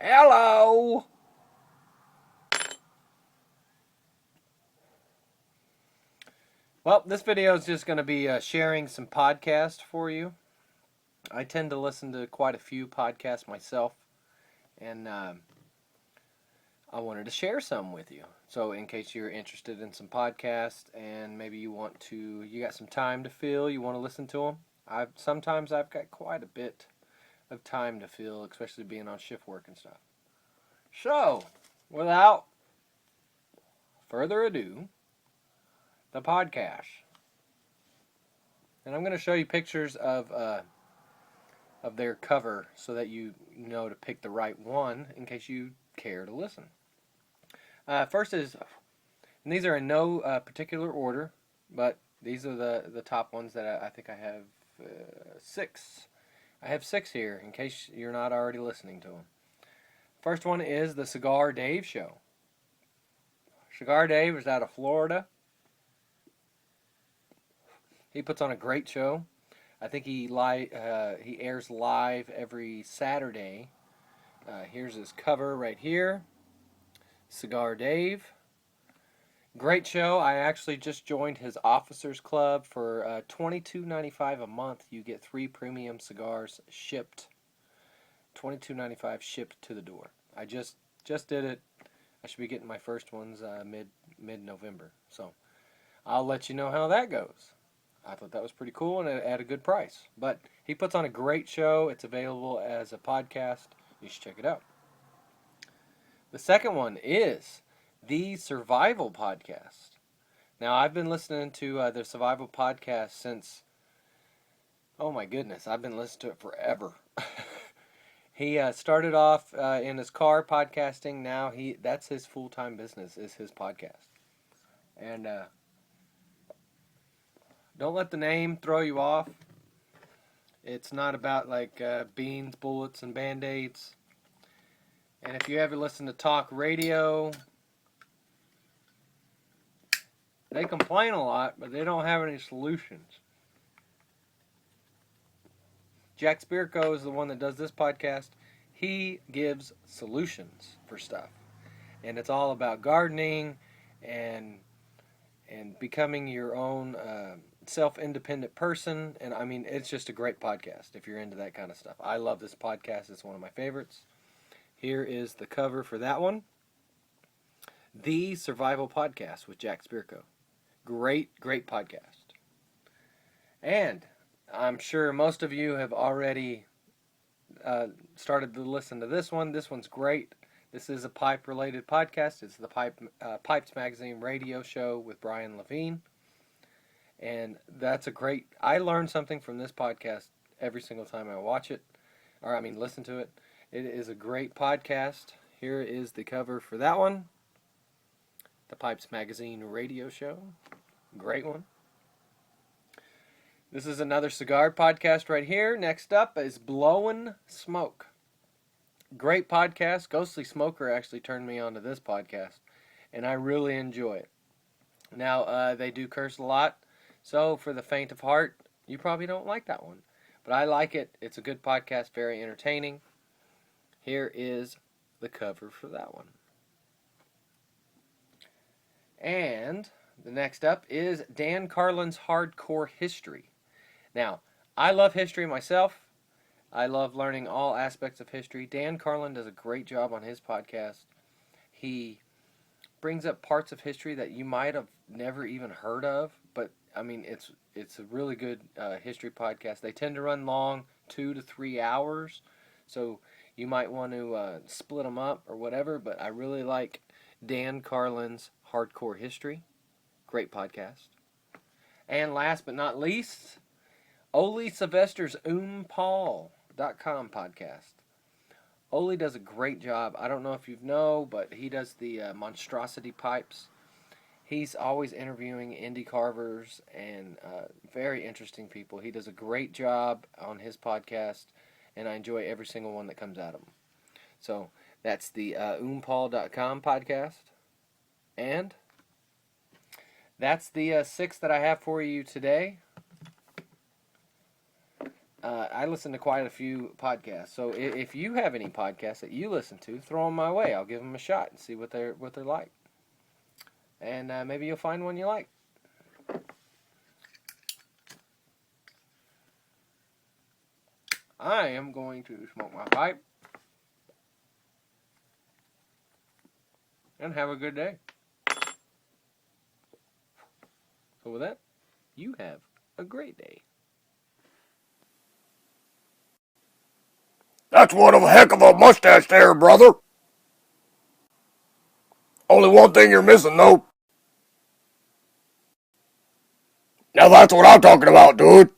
Hello! Well, this video is just going to be sharing some podcasts for you. I tend to listen to quite a few podcasts myself, and I wanted to share some with you. So, in case you're interested in some podcasts and maybe you got some time to fill, you want to listen to them. Sometimes I've got quite a bit of time to fill, especially being on shift work and stuff. So, without further ado, the podcast. And I'm going to show you pictures of their cover so that you know to pick the right one in case you care to listen. First is, and these are in no particular order, but these are the top ones that I think I have 6. I have 6 here in case you're not already listening to them. First one is the Cigar Dave Show. Cigar Dave is out of Florida. He puts on a great show. I think he airs live every Saturday. Here's his cover right here. Cigar Dave. Great show. I actually just joined his Officers Club for $22.95 a month. You get 3 premium cigars shipped. $22.95 shipped to the door. I just did it. I should be getting my first ones mid-November. So I'll let you know how that goes. I thought that was pretty cool and at a good price. But he puts on a great show. It's available as a podcast. You should check it out. The second one is the Survival Podcast. Now, I've been listening to the Survival Podcast since, oh my goodness, I've been listening to it forever. He started off in his car podcasting. Now that's his full-time business, is his podcast. And don't let the name throw you off. It's not about like beans, bullets, and Band-Aids. And if you ever listen to talk radio, they complain a lot, but they don't have any solutions. Jack Spirko is the one that does this podcast. He gives solutions for stuff. And it's all about gardening and becoming your own self-independent person. And I mean, it's just a great podcast if you're into that kind of stuff. I love this podcast. It's one of my favorites. Here is the cover for that one. The Survival Podcast with Jack Spirko. Great podcast. And I'm sure most of you have already started to listen to this one. This one's great. This is a pipe-related podcast. It's the Pipes Magazine radio show with Brian Levine. And that's I learn something from this podcast every single time I listen to it. It is a great podcast. Here is the cover for that one. The Pipes Magazine radio show. Great one. This is another cigar podcast right here. Next up is Blowin' Smoke. Great podcast. Ghostly Smoker actually turned me on to this podcast, and I really enjoy it. Now, they do curse a lot, so for the faint of heart, you probably don't like that one. But I like it. It's a good podcast, very entertaining. Here is the cover for that one. And the next up is Dan Carlin's Hardcore History. Now, I love history myself. I love learning all aspects of history. Dan Carlin does a great job on his podcast. He brings up parts of history that you might have never even heard of, but I mean, it's a really good history podcast. They tend to run long, 2 to 3 hours, so you might want to split them up or whatever, but I really like Dan Carlin's Hardcore History. Great podcast. And last but not least, Oli Sylvester's Paul.com podcast. Oli does a great job. I don't know if you know, but he does the monstrosity pipes. He's always interviewing indie carvers and very interesting people. He does a great job on his podcast, and I enjoy every single one that comes out of him. So that's the Paul.com podcast. And that's the 6 that I have for you today. I listen to quite a few podcasts. So if you have any podcasts that you listen to, throw them my way. I'll give them a shot and see what they're like, and maybe you'll find one you like. I am going to smoke my pipe and have a good day. So with that, you have a great day. That's one of a heck of a mustache there, brother. Only one thing you're missing, though. Now that's what I'm talking about, dude.